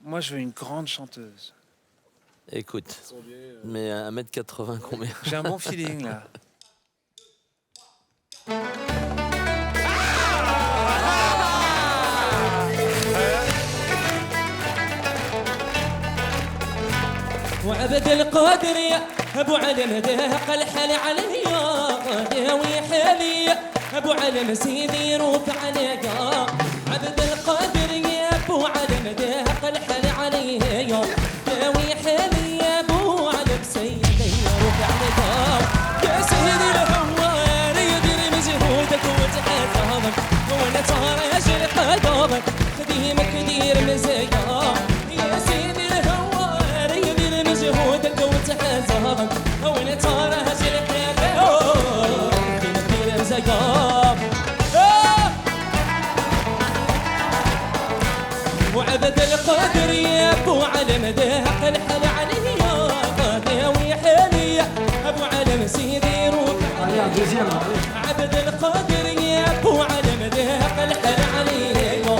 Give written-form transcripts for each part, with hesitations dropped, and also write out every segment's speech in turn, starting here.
Moi, je veux une grande chanteuse. Écoute, mais à 1m80 combien? J'ai un bon feeling, là. وعبد القادر يا ابو علم دهق الحل عليا داوي حالي ابو علم سيدي روك عليا عبد القادر يا ابو علم دهق الحل عليا داوي حالي يا ابو علم سيدي روك عليا يا سيدي الهوار يدير مجهودك وتحاسبك وانا ترى اجل قدامك خديمك دير مزايا يا سيدي الهوار يدير مجهودك وتحاسبك وانا ترى اجل قدامك خديمك دير مزايا وعبد القادر يا ابو علم دهق الحل عليا داوي حالي ابو علم سيدي روك عبد القادر يا ابو علم دهق الحل عليا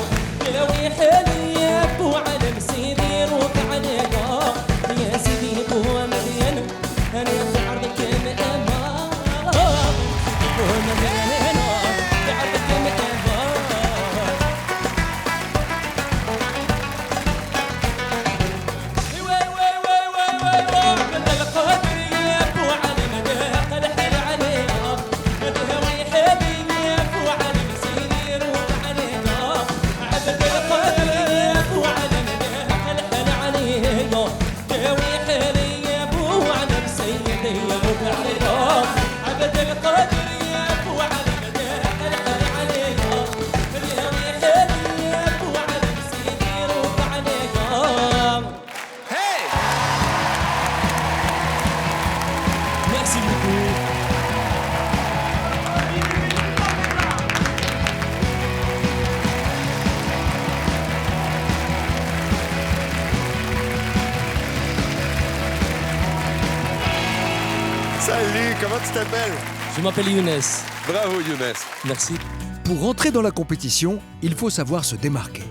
داوي حالي يا ابو علم سيدي روك عليا يا سيدي ابو مدين انا في عرضك مأمان ابو مدين في عرضك مأمان عبد القادر يا ابو علم دهق الحل عليا داوي حالي يا ابو علم سيدي روك عليا عبد القادر يا ابو علم دهق الحل عليا داوي حالي يا ابو علم سيدي روك عليا عبد القادر يا ابو علم دهق الحل عليا داوي حالي يا ابو علم سيدي روك عليا Hey! Merci beaucoup. Salut, comment tu t'appelles? Je m'appelle Younes. Bravo Younes. Merci. Pour rentrer dans la compétition, il faut savoir se démarquer.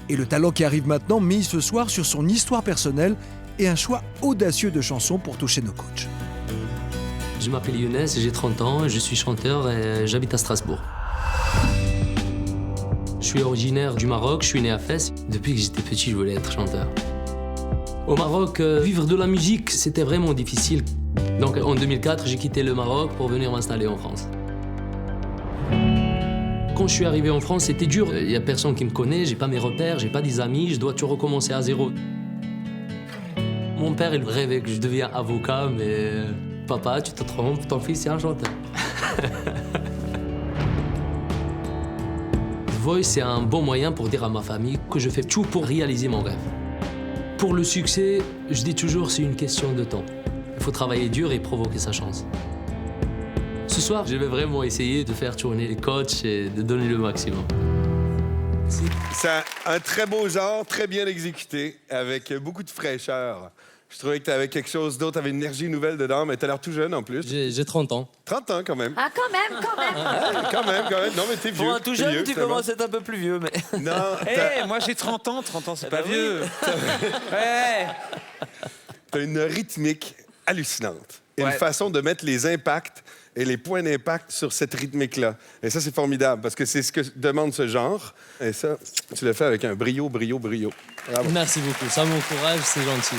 Et le talent qui arrive maintenant mise ce soir sur son histoire personnelle et un choix audacieux de chansons pour toucher nos coachs. Je m'appelle Younes, j'ai 30 ans, je suis chanteur et j'habite à Strasbourg. Je suis originaire du Maroc, je suis né à Fès. Depuis que j'étais petit, je voulais être chanteur. Au Maroc, vivre de la musique, c'était vraiment difficile. Donc en 2004, j'ai quitté le Maroc pour venir m'installer en France. Quand je suis arrivé en France, c'était dur. Il n'y a personne qui me connaît, j'ai pas mes repères, j'ai pas des amis, je dois tout recommencer à zéro. Mon père, il rêvait que je devienne avocat, mais papa, tu te trompes, ton fils est un chanteur. The Voice, c'est un bon moyen pour dire à ma famille que je fais tout pour réaliser mon rêve. Pour le succès, je dis toujours, c'est une question de temps. Il faut travailler dur et provoquer sa chance. Ce soir, je vais vraiment essayer de faire tourner les coachs et de donner le maximum. C'est un très beau genre, très bien exécuté, avec beaucoup de fraîcheur. Je trouvais que tu avais quelque chose d'autre, tu avais une énergie nouvelle dedans, mais tu as l'air tout jeune en plus. J'ai 30 ans. 30 ans quand même. Ah, quand même, quand même. Quand même. Non, mais t'es vieux. Pour un tout t'es jeune, vieux, tu finalement. commences à être un peu plus vieux, mais... Non, Hey, moi, j'ai 30 ans. 30 ans, c'est pas ben vieux. Ouais. t'as une rythmique hallucinante. Et Ouais. une façon de mettre les impacts et les points d'impact sur cette rythmique-là. Et ça, c'est formidable, parce que c'est ce que demande ce genre. Et ça, tu le fais avec un brio. Bravo. Merci beaucoup. Ça m'encourage, c'est gentil.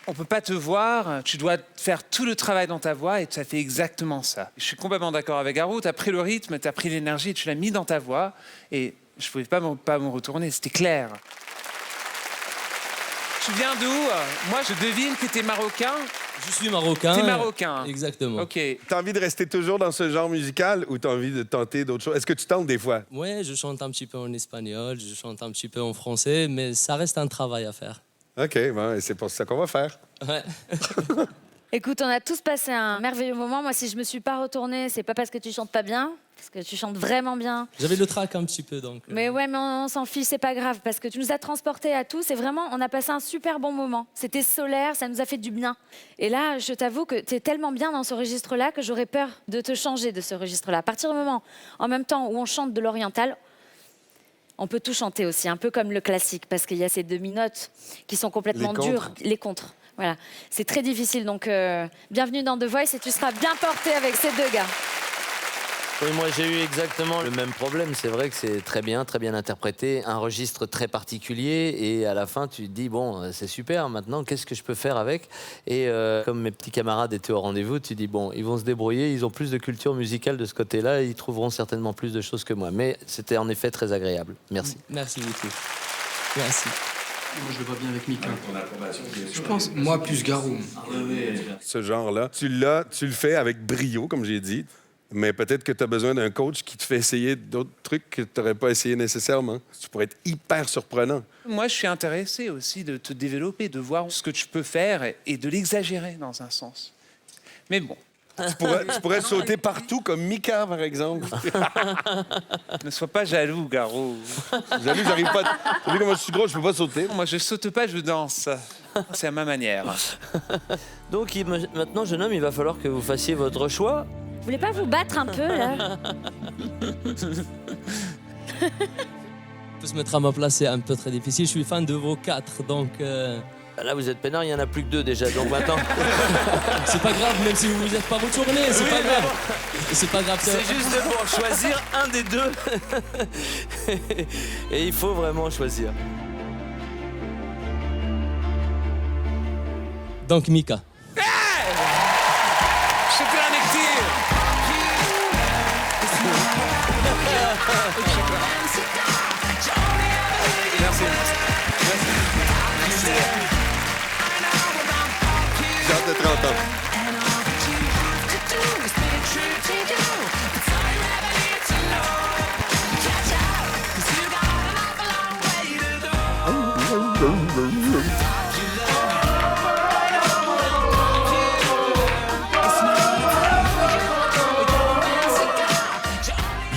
On peut pas te voir, tu dois faire tout le travail dans ta voix et ça fait exactement ça. Je suis complètement d'accord avec Garou, tu as pris le rythme, tu as pris l'énergie, tu l'as mis dans ta voix et je pouvais pas me retourner, c'était clair. Tu viens d'où? Moi, je devine que tu es marocain. Je suis marocain. T'es marocain. Exactement. Ok. T'as envie de rester toujours dans ce genre musical ou t'as envie de tenter d'autres choses? Est-ce que tu tentes des fois? Ouais, je chante un petit peu en espagnol, je chante un petit peu en français, mais ça reste un travail à faire. OK, bon, et c'est pour ça qu'on va faire. Ouais. Écoute, on a tous passé un merveilleux moment. Moi, si je me suis pas retournée, c'est pas parce que tu chantes pas bien, parce que tu chantes vraiment bien. J'avais le trac un petit peu, donc... Mais ouais, mais on s'en fiche, c'est pas grave, parce que tu nous as transportés à tous et vraiment, on a passé un super bon moment. C'était solaire, ça nous a fait du bien. Et là, je t'avoue que tu es tellement bien dans ce registre-là que j'aurais peur de te changer de ce registre-là. À partir du moment, en même temps où on chante de l'oriental, On peut tout chanter aussi, un peu comme le classique, parce qu'il y a ces demi-notes qui sont complètement Les dures. Les contres. Voilà. C'est très difficile, donc bienvenue dans The Voice et tu seras bien porté avec ces deux gars. Oui, moi j'ai eu exactement le même problème. C'est vrai que c'est très bien interprété, un registre très particulier et à la fin tu te dis bon c'est super, maintenant qu'est-ce que je peux faire avec? Et comme mes petits camarades étaient au rendez-vous, tu dis bon ils vont se débrouiller, ils ont plus de culture musicale de ce côté-là, ils trouveront certainement plus de choses que moi. Mais c'était en effet très agréable. Merci. Merci beaucoup. Merci. Moi, je le vois bien avec Mika. Je pense, moi, plus Garou. Ce genre-là, tu le fais avec brio, comme j'ai dit. Mais peut-être que tu as besoin d'un coach qui te fait essayer d'autres trucs que tu n'aurais pas essayé nécessairement. Tu pourrais être hyper surprenant. Moi, je suis intéressé aussi de te développer, de voir ce que tu peux faire et de l'exagérer dans un sens. Mais bon, Tu pourrais sauter partout comme Mika, par exemple. ne sois pas jaloux, Garou. Jaloux, j'arrive pas. T'as vu comment je suis gros, je peux pas sauter. Moi, je saute pas, je danse. C'est à ma manière. Donc maintenant jeune homme, il va falloir que vous fassiez votre choix. Vous voulez pas vous battre un peu, là? On peut se mettre à ma place, c'est un peu très difficile. Je suis fan de vos quatre, donc Là vous êtes peinard, il n'y en a plus que deux déjà, donc maintenant. c'est pas grave, même si vous n'êtes pas retourné, c'est pas grave. C'est pas grave. C'est juste pour choisir un des deux. Et il faut vraiment choisir. Donc Mika. شكرا كثير. J'ai hâte de te entendre.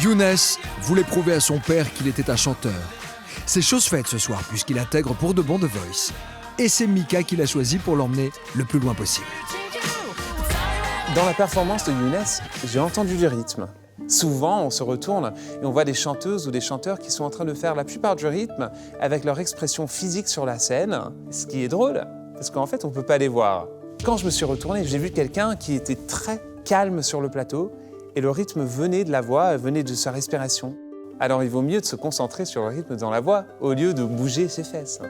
Younes voulait prouver à son père qu'il était un chanteur. C'est chose faite ce soir puisqu'il intègre pour de bon The Voice. Et c'est Mika qui l'a choisi pour l'emmener le plus loin possible. Dans la performance de Younes, j'ai entendu du rythme. Souvent, on se retourne et on voit des chanteuses ou des chanteurs qui sont en train de faire la plupart du rythme avec leur expression physique sur la scène, ce qui est drôle, parce qu'en fait, on ne peut pas les voir. Quand je me suis retourné, j'ai vu quelqu'un qui était très calme sur le plateau et le rythme venait de la voix, venait de sa respiration. Alors il vaut mieux de se concentrer sur le rythme dans la voix au lieu de bouger ses fesses.